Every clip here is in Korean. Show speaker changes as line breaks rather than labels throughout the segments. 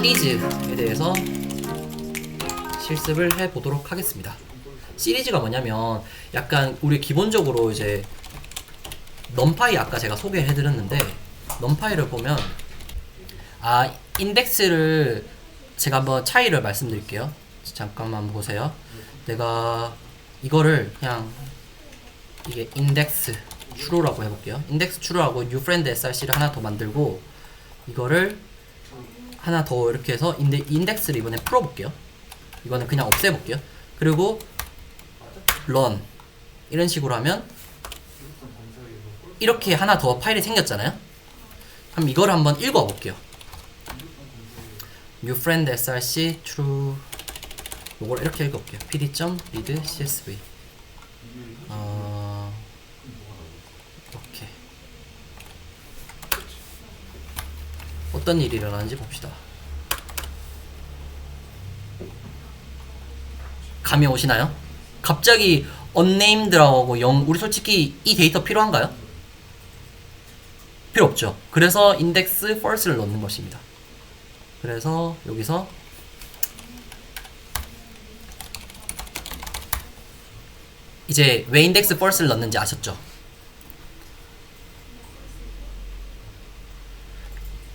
시리즈에 대해서 실습을 해보도록 하겠습니다. 시리즈가 뭐냐면 약간 우리 기본적으로 이제 넘파이 아까 제가 소개해드렸는데 넘파이를 보면 인덱스를 제가 한번 차이를 말씀드릴게요. 잠깐만 보세요. 내가 이거를 그냥 이게 인덱스 true라고 해볼게요. 인덱스 true하고 newFriend src를 하나 더 만들고 이거를 하나 더 이렇게 해서 인덱스를 이번에 풀어볼게요. 이거는 그냥 없애볼게요. 그리고 run 이런 식으로 하면 이렇게 하나 더 파일이 생겼잖아요. 그럼 이걸 한번 읽어볼게요. newFriend src true 이걸 이렇게 읽어볼게요. pd.read csv 이렇게 어떤 일이 일어나는지 봅시다. 감이 오시나요? 갑자기 unnamed라고 우리 솔직히 이 데이터 필요한가요? 필요 없죠. 그래서 index first를 넣는 것입니다. 그래서 여기서 이제 왜 index first를 넣는지 아셨죠?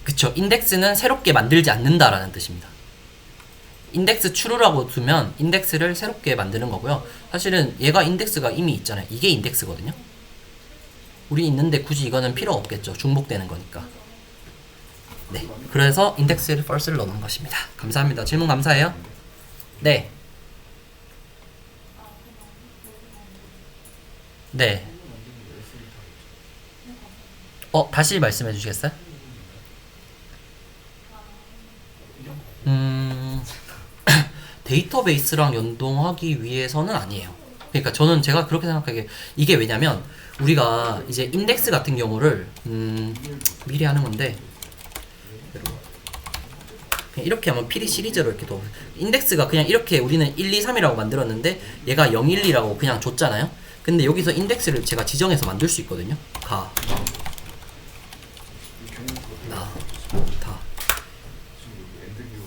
그쵸. 인덱스는 새롭게 만들지 않는다라는 뜻입니다. 인덱스 true라고 두면 인덱스를 새롭게 만드는 거고요. 사실은 얘가 인덱스가 이미 있잖아요. 이게 인덱스거든요. 우리 있는데 굳이 이거는 필요 없겠죠. 중복되는 거니까. 네. 그래서 인덱스를 first를 넣는 것입니다. 감사합니다. 질문 감사해요. 네. 네. 다시 말씀해 주시겠어요? 데이터베이스랑 연동하기 위해서는 아니에요. 그러니까 제가 그렇게 생각하기에 이게 왜냐면 우리가 이제 인덱스 같은 경우를 미리 하는 건데 그냥 이렇게 하면 PD 시리즈로 이렇게 더 인덱스가 그냥 이렇게 우리는 1, 2, 3이라고 만들었는데 얘가 0, 1, 2라고 그냥 줬잖아요. 근데 여기서 인덱스를 제가 지정해서 만들 수 있거든요.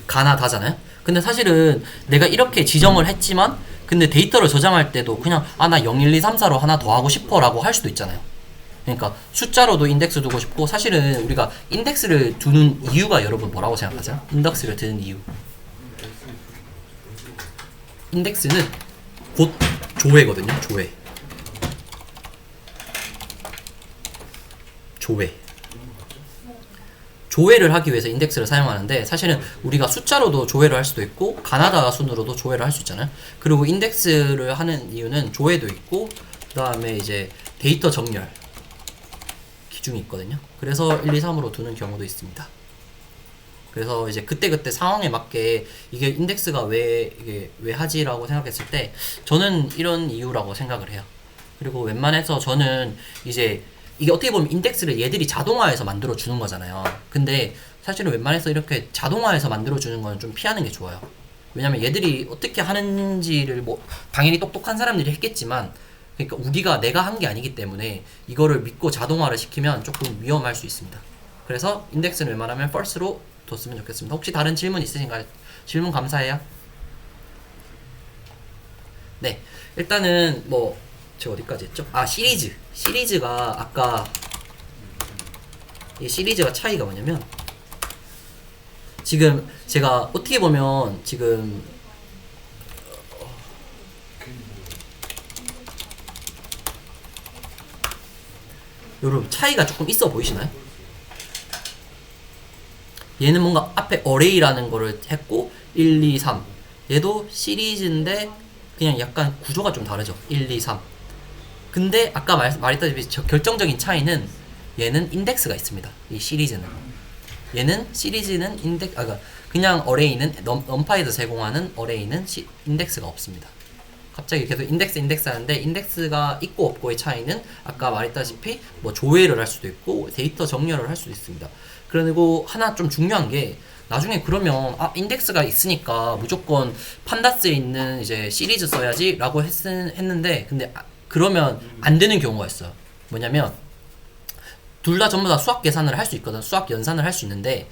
가나 다잖아요. 근데 사실은 내가 이렇게 지정을 했지만 근데 데이터를 저장할 때도 그냥 나 0, 1, 2, 3, 4로 하나 더 하고 싶어 라고 할 수도 있잖아요. 그러니까 숫자로도 인덱스 두고 싶고 사실은 우리가 인덱스를 두는 이유가 여러분 뭐라고 생각하세요? 인덱스를 두는 이유. 인덱스는 곧 조회거든요. 조회를 하기 위해서 인덱스를 사용하는데 사실은 우리가 숫자로도 조회를 할 수도 있고 가나다 순으로도 조회를 할 수 있잖아요. 그리고 인덱스를 하는 이유는 조회도 있고 그 다음에 이제 데이터 정렬 기준이 있거든요. 그래서 1, 2, 3으로 두는 경우도 있습니다. 그래서 이제 그때 상황에 맞게 이게 인덱스가 왜 하지라고 생각했을 때 저는 이런 이유라고 생각을 해요. 그리고 웬만해서 저는 이제 이게 어떻게 보면 인덱스를 얘들이 자동화해서 만들어 주는 거잖아요. 근데 사실은 웬만해서 이렇게 자동화해서 만들어 주는 건 좀 피하는 게 좋아요. 왜냐면 얘들이 어떻게 하는지를 당연히 똑똑한 사람들이 했겠지만 그러니까 내가 한 게 아니기 때문에 이거를 믿고 자동화를 시키면 조금 위험할 수 있습니다. 그래서 인덱스는 웬만하면 first로 뒀으면 좋겠습니다. 혹시 다른 질문 있으신가요? 질문 감사해요. 네, 일단은 제가 어디까지 했죠? 시리즈가 아까 이 시리즈가 차이가 뭐냐면 지금 제가 어떻게 보면 지금 여러분 차이가 조금 있어 보이시나요? 얘는 뭔가 앞에 어레이라는 거를 했고 1, 2, 3 얘도 시리즈인데 그냥 약간 구조가 좀 다르죠. 1, 2, 3 근데 아까 말했다시피 결정적인 차이는 얘는 인덱스가 있습니다. 이 시리즈는 그냥 어레이는 넘파이에서 제공하는 어레이는 인덱스가 없습니다. 갑자기 계속 인덱스 하는데 인덱스가 있고 없고의 차이는 아까 말했다시피 조회를 할 수도 있고 데이터 정렬을 할 수도 있습니다. 그리고 하나 좀 중요한 게 나중에 그러면 인덱스가 있으니까 무조건 판다스에 있는 이제 시리즈 써야지 라고 했는데 근데 그러면 안 되는 경우가 있어요. 뭐냐면 둘 다 전부 다 수학 계산을 할 수 있거든. 수학 연산을 할 수 있는데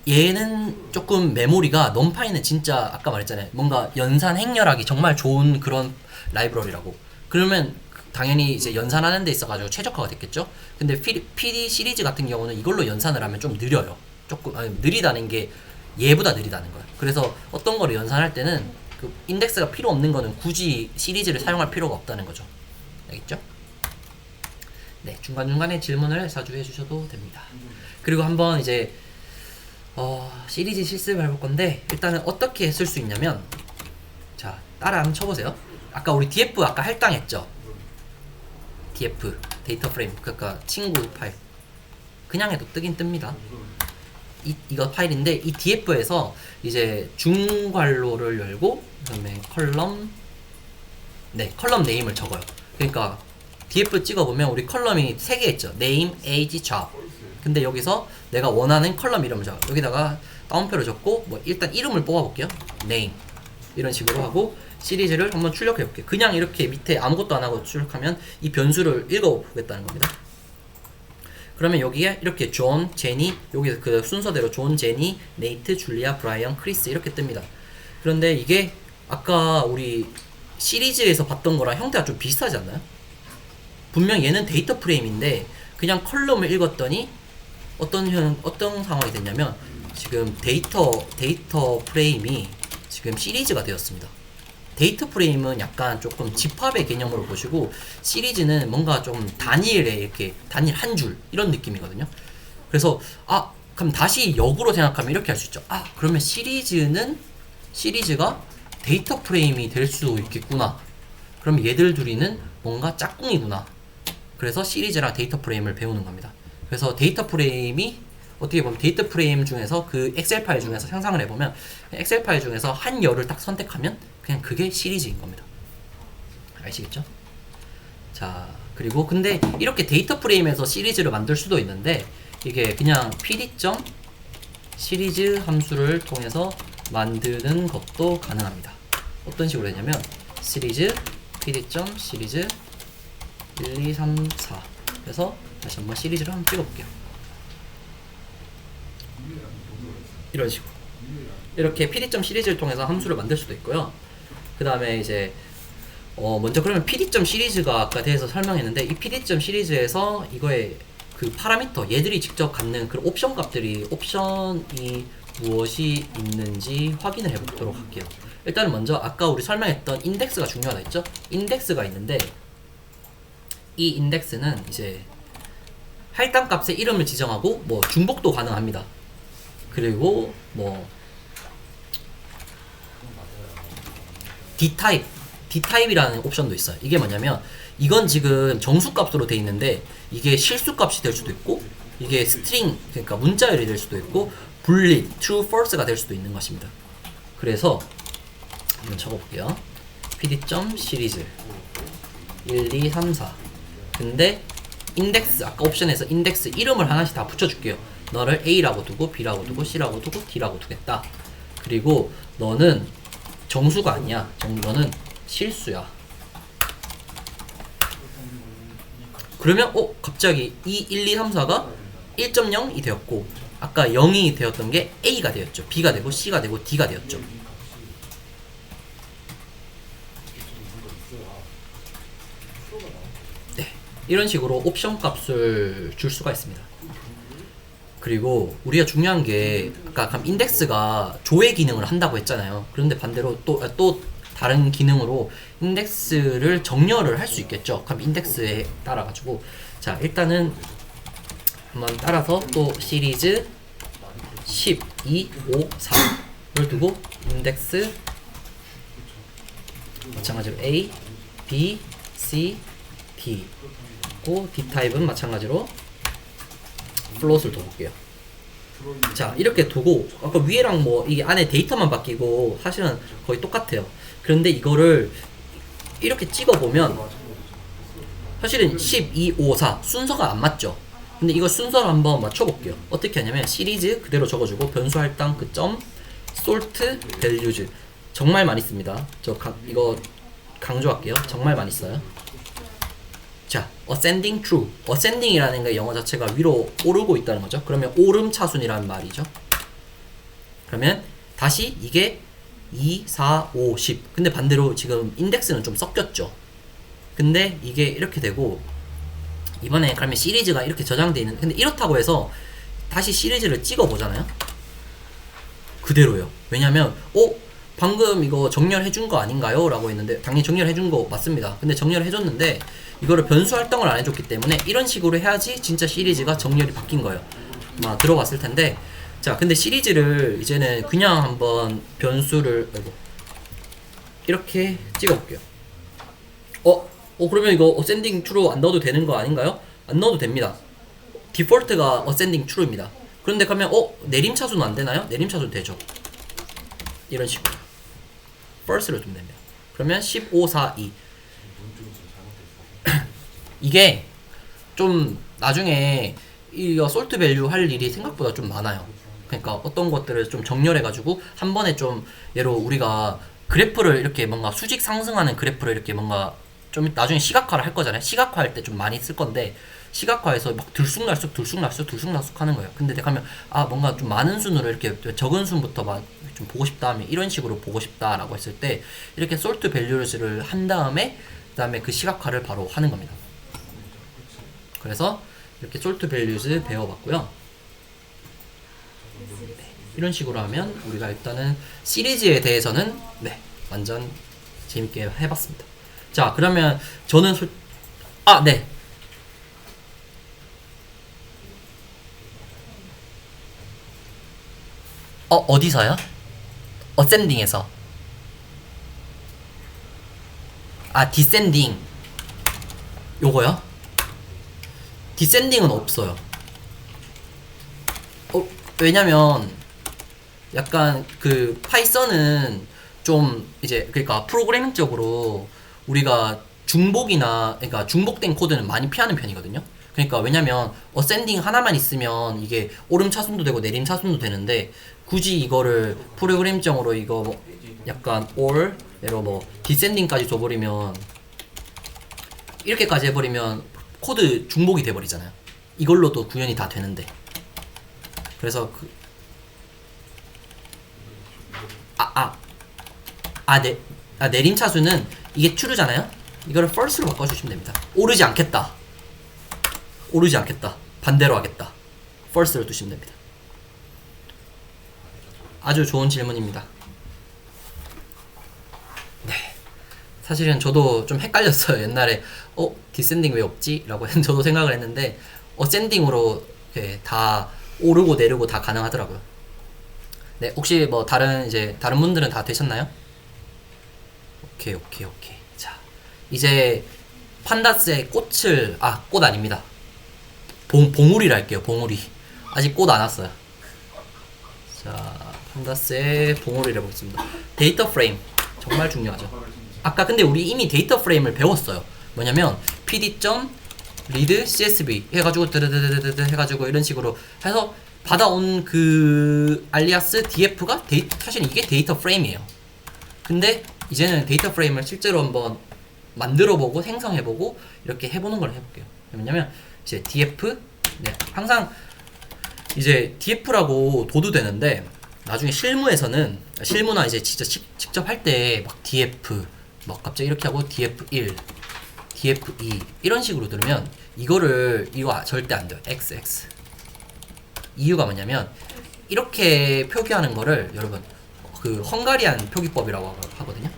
얘는 조금 메모리가 넘파이는 진짜 아까 말했잖아요. 뭔가 연산 행렬하기 정말 좋은 그런 라이브러리라고. 그러면 당연히 이제 연산하는 데 있어가지고 최적화가 됐겠죠. 근데 PD 시리즈 같은 경우는 이걸로 연산을 하면 좀 느려요. 조금 아니, 느리다는 게 얘보다 느리다는 거예요. 그래서 어떤 거를 연산할 때는 그 인덱스가 필요 없는 거는 굳이 시리즈를 사용할 필요가 없다는 거죠. 알겠죠? 네, 중간중간에 질문을 자주 해주셔도 됩니다. 그리고 한번 이제 시리즈 실습을 해볼 건데 일단은 어떻게 쓸 수 있냐면 자 따라 한번 쳐보세요. 아까 우리 df 아까 할당했죠. df 데이터 프레임 그러니까 친구 파일 그냥 해도 뜨긴 뜹니다. 이거 파일인데 이 df에서 이제 중괄호를 열고 그다음에 컬럼 네임을 적어요. 그러니까 df 찍어보면 우리 컬럼이 3개 있죠. name, age, job. 근데 여기서 내가 원하는 컬럼 이름을 적어. 여기다가 따옴표를 적고 뭐 일단 이름을 뽑아볼게요. name 이런 식으로 하고 시리즈를 한번 출력해볼게요. 그냥 이렇게 밑에 아무것도 안 하고 출력하면 이 변수를 읽어보겠다는 겁니다. 그러면 여기에 이렇게 존, 제니, 여기 그 순서대로 존, 제니, 네이트, 줄리아, 브라이언, 크리스 이렇게 뜹니다. 그런데 이게 아까 우리 시리즈에서 봤던 거랑 형태가 좀 비슷하지 않나요? 분명 얘는 데이터 프레임인데 그냥 컬럼을 읽었더니 어떤 상황이 됐냐면 지금 데이터 프레임이 지금 시리즈가 되었습니다. 데이터 프레임은 약간 조금 집합의 개념으로 보시고 시리즈는 뭔가 좀 단일에 이렇게 단일 한 줄 이런 느낌이거든요. 그래서 그럼 다시 역으로 생각하면 이렇게 할 수 있죠. 그러면 시리즈가 데이터 프레임이 될 수 있겠구나. 그럼 얘들 둘이는 뭔가 짝꿍이구나. 그래서 시리즈랑 데이터 프레임을 배우는 겁니다. 그래서 데이터 프레임이 어떻게 보면 데이터 프레임 중에서 그 엑셀 파일 중에서 상상을 해보면 엑셀 파일 중에서 한 열을 딱 선택하면 그냥 그게 시리즈인 겁니다. 아시겠죠? 자, 그리고 근데 이렇게 데이터 프레임에서 시리즈를 만들 수도 있는데 이게 그냥 pd.시리즈 함수를 통해서 만드는 것도 가능합니다. 어떤 식으로 되냐면 시리즈 pd.시리즈 1, 2, 3, 4 그래서 다시 한번 시리즈를 한번 찍어볼게요. 이런 식으로 이렇게 pd.시리즈를 통해서 함수를 만들 수도 있고요. 그 다음에 이제 먼저 그러면 pd.시리즈가 아까 대해서 설명했는데 이 pd.시리즈에서 이거의 그 파라미터 얘들이 직접 갖는 그 옵션이 무엇이 있는지 확인을 해보도록 할게요. 일단은 먼저 아까 우리 설명했던 인덱스가 중요하다 했죠? 인덱스가 있는데 이 인덱스는 이제 할당 값의 이름을 지정하고 뭐 중복도 가능합니다. 그리고 뭐 dtype이라는 옵션도 있어요. 이게 뭐냐면 이건 지금 정수값으로 돼 있는데 이게 실수값이 될 수도 있고 이게 스트링 그러니까 문자열이 될 수도 있고 불린 true, false가 될 수도 있는 것입니다. 그래서 한번 적어볼게요. pd.시리즈 1, 2, 3, 4 근데 인덱스 아까 옵션에서 인덱스 이름을 하나씩 다 붙여줄게요. 너를 A라고 두고 B라고 두고 C라고 두고 D라고 두겠다. 그리고 너는 정수가 아니야. 너는 실수야. 그러면 갑자기 이 1, 2, 3, 4가 1.0이 되었고 아까 0이 되었던 게 A가 되었죠. B가 되고 C가 되고 D가 되었죠. 네, 이런 식으로 옵션 값을 줄 수가 있습니다. 그리고 우리가 중요한 게 아까 인덱스가 조회 기능을 한다고 했잖아요. 그런데 반대로 또 다른 기능으로 인덱스를 정렬을 할 수 있겠죠. 그럼 인덱스에 따라 가지고 자 일단은 한번 따라서 또 시리즈 10, 2, 5, 4를 두고 인덱스 마찬가지로 A, B, C, D 고 d타입은 마찬가지로 플롯을 둬볼게요. 자 이렇게 두고 아까 위에랑 뭐 이게 안에 데이터만 바뀌고 사실은 거의 똑같아요. 그런데 이거를 이렇게 찍어보면 사실은 10, 2, 5, 4 순서가 안 맞죠. 근데 이거 순서를 한번 맞춰볼게요. 어떻게 하냐면 시리즈 그대로 적어주고 변수 할당 그 점 sort values 정말 많이 씁니다. 이거 강조할게요. 정말 많이 써요. 자, ascending true. ascending이라는 게 영어 자체가 위로 오르고 있다는 거죠. 그러면 오름 차순이라는 말이죠. 그러면 다시 이게 2, 4, 5, 10. 근데 반대로 지금 인덱스는 좀 섞였죠. 근데 이게 이렇게 되고 이번에 그러면 시리즈가 이렇게 저장되어 있는, 근데 이렇다고 해서 다시 시리즈를 찍어 보잖아요. 그대로요. 왜냐면 방금 이거 정렬해 준 거 아닌가요? 라고 했는데 당연히 정렬해 준 거 맞습니다. 근데 정렬해 줬는데 이거를 변수 활동을 안 해줬기 때문에 이런 식으로 해야지 진짜 시리즈가 정렬이 바뀐 거예요. 아마 들어봤을 텐데, 자 근데 시리즈를 이제는 그냥 한번 변수를 이렇게 찍어 볼게요. 그러면 이거 어센딩 트루 안 넣어도 되는 거 아닌가요? 안 넣어도 됩니다. 디폴트가 어센딩 트루입니다. 그런데 그러면 내림차순은 안 되나요? 내림차순 되죠. 이런 식으로 first를 두면 됩니다. 그러면 15, 4, 2 이게 좀 나중에 이거 솔트 밸류 할 일이 생각보다 좀 많아요. 그러니까 어떤 것들을 좀 정렬해가지고 한 번에 좀, 예로 우리가 그래프를 이렇게 뭔가 수직 상승하는 그래프를 이렇게 뭔가 좀 나중에 시각화를 할 거잖아요. 시각화할 때 좀 많이 쓸 건데, 시각화해서 막 들쑥날쑥 하는 거예요. 근데 내가 하면 뭔가 좀 많은 순으로 이렇게 적은 순부터 막 좀 보고 싶다 하면 이런 식으로 보고 싶다라고 했을 때 이렇게 솔트 밸류를 한 다음에 그다음에 그 시각화를 바로 하는 겁니다. 그래서 이렇게 솔트 밸류즈 배워봤고요. 이런 식으로 하면 우리가 일단은 시리즈에 대해서는 완전 재밌게 해봤습니다. 자, 그러면 저는 네. 어디서요? 어센딩에서. 디센딩. 요거요? 디센딩은 없어요. 왜냐면 약간 그 파이썬은 좀 이제 그러니까 프로그래밍적으로 우리가 그러니까 중복된 코드는 많이 피하는 편이거든요. 그러니까 왜냐면 어센딩 하나만 있으면 이게 오름 차순도 되고 내림 차순도 되는데, 굳이 이거를 프로그램적으로 이거 뭐 약간 예로 뭐 디센딩까지 줘버리면, 이렇게까지 해버리면 코드 중복이 돼버리잖아요. 이걸로도 구현이 다 되는데. 그래서 내림 차수는 이게 true잖아요. 이거를 false로 바꿔주시면 됩니다. 오르지 않겠다. 반대로 하겠다. false를 두시면 됩니다. 아주 좋은 질문입니다. 네. 사실은 저도 좀 헷갈렸어요. 옛날에 디센딩 왜 없지? 라고 저도 생각을 했는데 어센딩으로 다 오르고 내리고 다 가능하더라고요. 네, 혹시 뭐 다른 분들은 다 되셨나요? 오케이. 자, 이제 판다스의 꽃 아닙니다. 봉우리를 할게요. 봉우리. 아직 꽃 안 왔어요. 자, 판다스의 봉우리를 해보겠습니다. 데이터 프레임 정말 중요하죠. 아까 근데 우리 이미 데이터 프레임을 배웠어요. 뭐냐면 pd.read csv 해가지고 드드드드드 해가지고 이런 식으로 해서 받아온 그 알리아스 df가 사실 이게 데이터 프레임이에요. 근데 이제는 데이터 프레임을 실제로 한번 만들어보고 생성해보고 이렇게 해보는 걸 해볼게요. 왜냐면 이제 df 항상 이제 df라고 둬도 되는데, 나중에 실무나 이제 진짜 직접 할 때 막 df 막 갑자기 이렇게 하고 df1 df2 이런 식으로 들으면 이거 절대 안 돼요. xx. 이유가 뭐냐면 이렇게 표기하는 거를 여러분 그 헝가리안 표기법이라고 하거든요.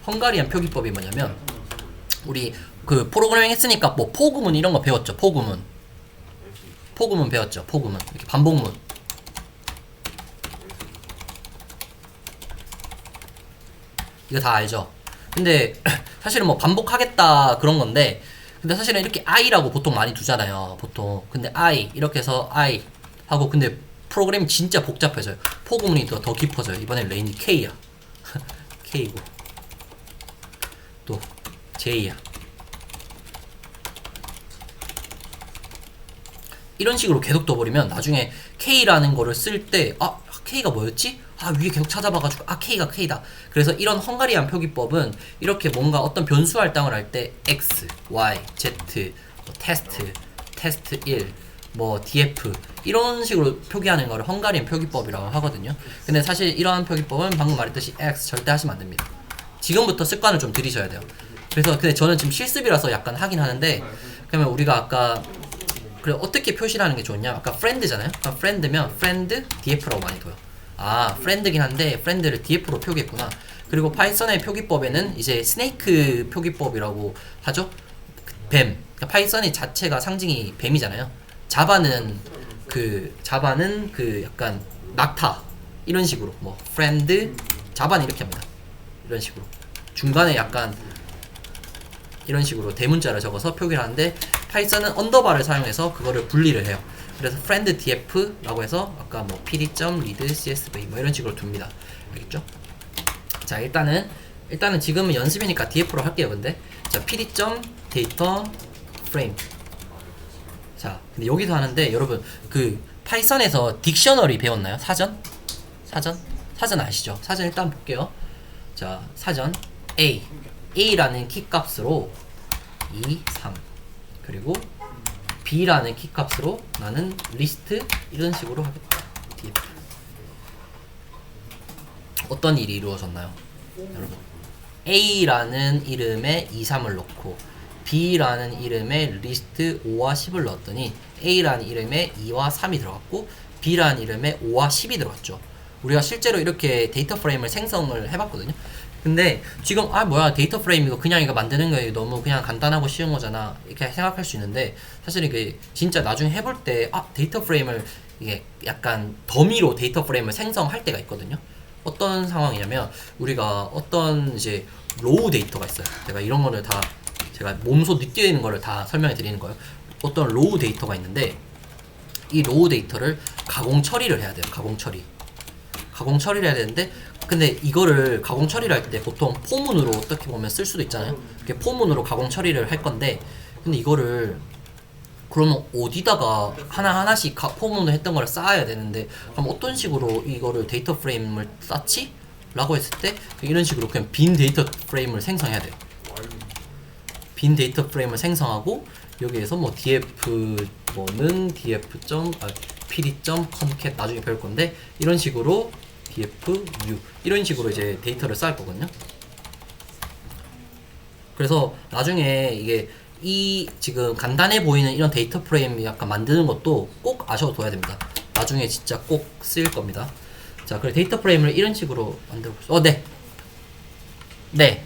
헝가리안 표기법이 뭐냐면, 우리 그 프로그래밍 했으니까 뭐 포구문 이런 거 배웠죠. 포구문 배웠죠. 포구문 이렇게 반복문. 이거 다 알죠. 근데 사실은 뭐 반복하겠다 그런 건데, 근데 사실은 이렇게 i라고 보통 많이 두잖아요. 보통. 근데 i 이렇게 해서 i 하고, 근데 프로그램이 진짜 복잡해져요. 포구문이 더 깊어져요. 이번엔 레인지 k야. k고 또 j야. 이런 식으로 계속 떠버리면 나중에 k라는 거를 쓸 때 k가 뭐였지? 위에 계속 찾아봐가지고 k가 k다. 그래서 이런 헝가리안 표기법은 이렇게 뭔가 어떤 변수 할당을 할 때 x, y, z, 테스트 1, 뭐 df 이런 식으로 표기하는 거를 헝가리안 표기법이라고 하거든요. 근데 사실 이러한 표기법은 방금 말했듯이 x 절대 하시면 안 됩니다. 지금부터 습관을 좀 들이셔야 돼요. 그래서 근데 저는 지금 실습이라서 약간 하긴 하는데, 그러면 우리가 아까 그래 어떻게 표시를 하는 게 좋냐? 아까 friend잖아요. 그럼 friend면 friend df라고 많이 둬요. 아, friend긴 한데 friend를 df로 표기했구나. 그리고 파이썬의 표기법에는 이제 스네이크 표기법이라고 하죠. 뱀. 그러니까 파이썬의 자체가 상징이 뱀이잖아요. 자바는 그 약간 낙타 이런 식으로 뭐 friend 자바는 이렇게 합니다. 이런 식으로 중간에 약간 이런 식으로 대문자를 적어서 표기를 하는데, 파이썬은 언더바를 사용해서 그거를 분리를 해요. 그래서 friend df라고 해서 아까 뭐 pd.read csv 뭐 이런 식으로 둡니다. 알겠죠? 자, 일단은 지금은 연습이니까 df로 할게요. 근데 자, pd.dataFrame. 자, 근데 여기서 하는데 여러분 그 파이썬에서 딕셔너리 배웠나요? 사전 아시죠? 사전 일단 볼게요. 자, 사전 A라는 키값으로 2, 3 그리고 B라는 키값으로 나는 리스트 이런 식으로 하겠다. df. 어떤 일이 이루어졌나요? 여러분 A라는 이름에 2, 3을 넣고 B라는 이름에 리스트 5와 10을 넣었더니 A라는 이름에 2와 3이 들어갔고 B라는 이름에 5와 10이 들어갔죠. 우리가 실제로 이렇게 데이터 프레임을 생성을 해봤거든요. 근데 지금 데이터 프레임 이거 그냥 이거 만드는 거 너무 그냥 간단하고 쉬운 거잖아 이렇게 생각할 수 있는데, 사실 이게 진짜 나중에 해볼 때 데이터 프레임을 이게 약간 더미로 데이터 프레임을 생성할 때가 있거든요. 어떤 상황이냐면 우리가 어떤 이제 로우 데이터가 있어요. 제가 이런 거를 다 제가 몸소 느끼는 거를 다 설명해 드리는 거예요. 어떤 로우 데이터가 있는데 이 로우 데이터를 가공 처리를 해야 돼요. 가공 처리를 해야 되는데, 근데 이거를 가공 처리를 할 때 보통 포문으로 어떻게 보면 쓸 수도 있잖아요. 이렇게 포문으로 가공 처리를 할 건데, 근데 이거를 그러면 어디다가 하나하나씩 포문을 했던 걸 쌓아야 되는데, 그럼 어떤 식으로 이거를 데이터 프레임을 쌓지? 라고 했을 때 이런 식으로 그냥 빈 데이터 프레임을 생성해야 돼요. 빈 데이터 프레임을 생성하고 여기에서 뭐 df는 pd.concat 나중에 배울 건데, 이런 식으로 dfu 이런 식으로 이제 데이터를 쌓을 거거든요. 그래서 나중에 이게 이 지금 간단해 보이는 이런 데이터 프레임 약간 만드는 것도 꼭 아셔둬야 됩니다. 나중에 진짜 꼭 쓰일 겁니다. 자, 그래 데이터 프레임을 이런 식으로 만들어 보세요. 네.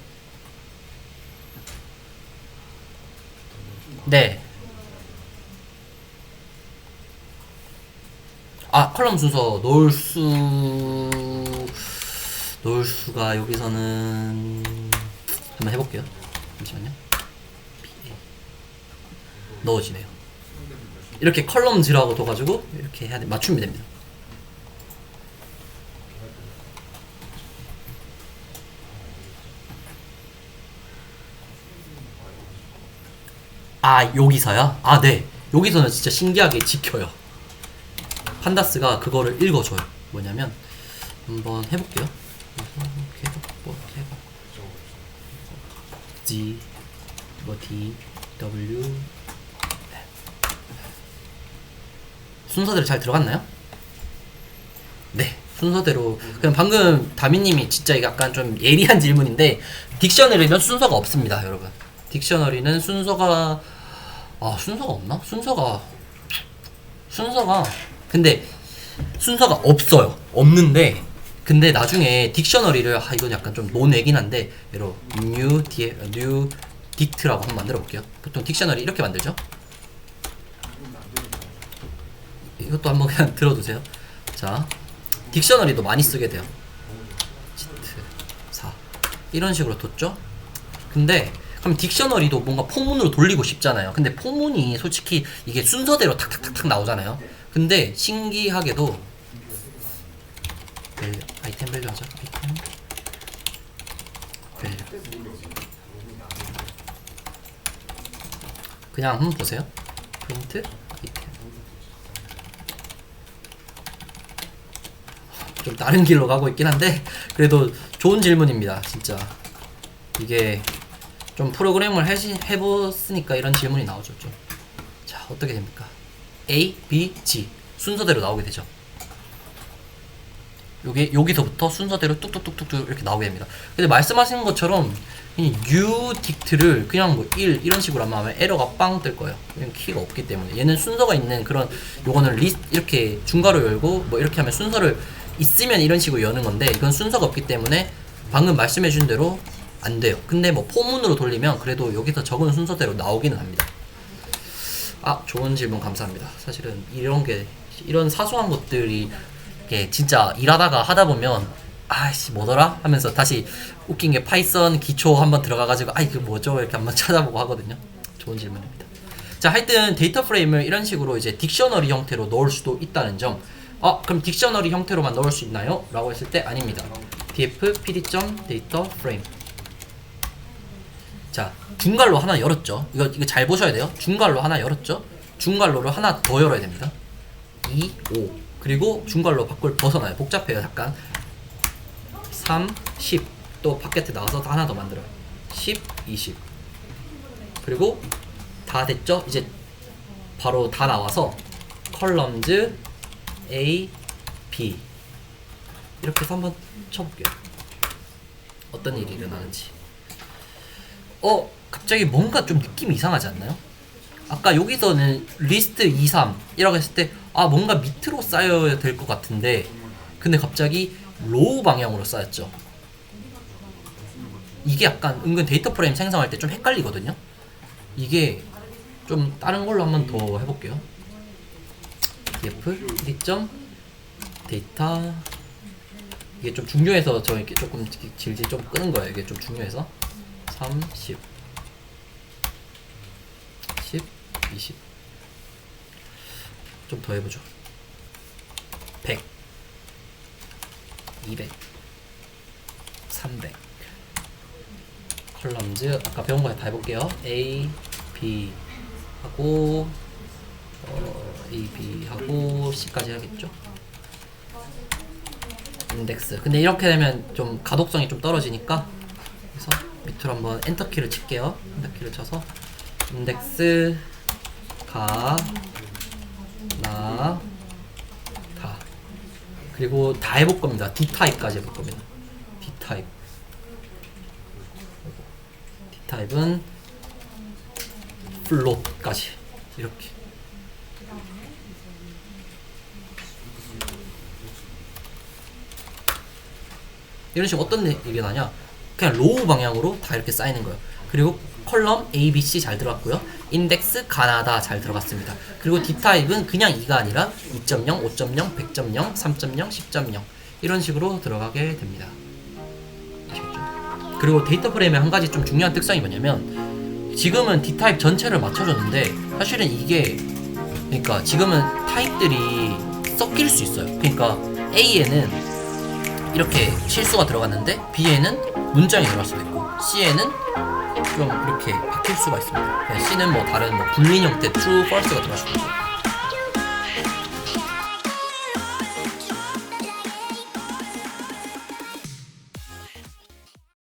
컬럼 순서 놓을 수가 여기서는 한번 해볼게요. 잠시만요. 넣어지네요. 이렇게 컬럼즈라고 둬가지고 이렇게 해야 돼. 맞추면 됩니다. 여기서요? 네. 여기서는 진짜 신기하게 지켜요. 판다스가 그거를 읽어줘요. 뭐냐면 한번 해볼게요. G D W 순서대로 잘 들어갔나요? 네, 순서대로. 그럼 방금 다미님이 진짜 약간 좀 예리한 질문인데, 딕셔너리는 순서가 없습니다, 여러분. 딕셔너리는 순서가 없나? 근데 순서가 없어요. 없는데 근데 나중에 딕셔너리를 이건 약간 좀 논외긴 한데, 예로 new dict라고 한번 만들어 볼게요. 보통 딕셔너리 이렇게 만들죠. 이것도 한번 그냥 들어두세요. 자, 딕셔너리도 많이 쓰게 돼요. Git4 이런 식으로 뒀죠. 근데 그럼 딕셔너리도 뭔가 포문으로 돌리고 싶잖아요. 근데 포문이 솔직히 이게 순서대로 탁탁탁탁 나오잖아요. 근데 신기하게도 아이템 밸류 하죠. 아이템 밸류 그냥 한번 보세요. 프린트 아이템. 좀 다른 길로 가고 있긴 한데 그래도 좋은 질문입니다. 진짜 이게 좀 프로그램을 해봤으니까 이런 질문이 나오죠. 좀. 자, 어떻게 됩니까? A, B, G 순서대로 나오게 되죠. 여기서부터 순서대로 뚝뚝뚝뚝 이렇게 나오게 됩니다. 근데 말씀하신 것처럼 이 new 딕트를 그냥 뭐 1 이런 식으로 하면 에러가 빵 뜰 거예요. 그냥 키가 없기 때문에. 얘는 순서가 있는 그런, 요거는 리스트 이렇게 중괄호 열고 뭐 이렇게 하면 순서를 있으면 이런 식으로 여는 건데, 이건 순서가 없기 때문에 방금 말씀해 준 대로 안 돼요. 근데 뭐 포문으로 돌리면 그래도 여기서 적은 순서대로 나오기는 합니다. 아, 좋은 질문 감사합니다. 사실은 이런 사소한 것들이 진짜 일하다가 하다 보면 아이씨 뭐더라 하면서 다시 웃긴 게 파이썬 기초 한번 들어가가지고 아이 그 뭐죠 이렇게 한번 찾아보고 하거든요. 좋은 질문입니다. 자, 하여튼 데이터 프레임을 이런 식으로 이제 딕셔너리 형태로 넣을 수도 있다는 점. 그럼 딕셔너리 형태로만 넣을 수 있나요? 라고 했을 때 아닙니다. df pd.data frame. 자, 중괄호 하나 열었죠. 이거 잘 보셔야 돼요. 중괄호 하나 열었죠. 중괄호를 하나 더 열어야 됩니다. 2, 5. 그리고 중괄호 밖을 벗어나요. 복잡해요, 약간. 3, 10. 또 바깥에 나가서 하나 더 만들어요. 10, 20. 그리고 다 됐죠? 이제 바로 다 나와서 columns A, B 이렇게 해서 한번 쳐볼게요. 어떤 일이 일어나는지. 갑자기 뭔가 좀 느낌이 이상하지 않나요? 아까 여기서는 리스트 2, 3 이라고 했을 때 뭔가 밑으로 쌓여야 될 것 같은데, 근데 갑자기 로우 방향으로 쌓였죠. 이게 약간 은근 데이터 프레임 생성할 때 좀 헷갈리거든요. 이게 좀 다른 걸로 한번 더 해볼게요. df pd.data. 이게 좀 중요해서 저 이렇게 조금 질질 좀 끄는 거예요. 이게 좀 중요해서 3, 10 20 좀 더 해보죠. 100 200 300 컬럼즈 아까 배운 거 다 해볼게요. A, B 하고 A, B 하고 C까지 해야겠죠. 인덱스. 근데 이렇게 되면 좀 가독성이 좀 떨어지니까, 그래서 밑으로 한번 엔터키를 칠게요. 엔터키를 쳐서 인덱스 가 나 다. 그리고 다 해볼 겁니다. D타입까지 해볼 겁니다. D타입. D타입은 플롯까지 이렇게. 이런 식으로 어떤 일이 나냐, 그냥 로우 방향으로 다 이렇게 쌓이는 거예요. 그리고 컬럼 A, B, C 잘 들어갔고요. 인덱스 가나다 잘 들어갔습니다. 그리고 D타입은 그냥 2가 아니라 2.0, 5.0, 100.0, 3.0, 10.0 이런 식으로 들어가게 됩니다. 아시겠죠? 그리고 데이터 프레임의 한 가지 좀 중요한 특성이 뭐냐면, 지금은 D타입 전체를 맞춰줬는데 사실은 이게, 그러니까 지금은 타입들이 섞일 수 있어요. 그러니까 A에는 이렇게 실수가 들어갔는데 B에는 문장이 들어갈 수도 있고 C에는 좀 이렇게 바뀔 수가 있습니다. C는 뭐 다른 뭐 불린 형태 true, false가 들어갈 수도 있고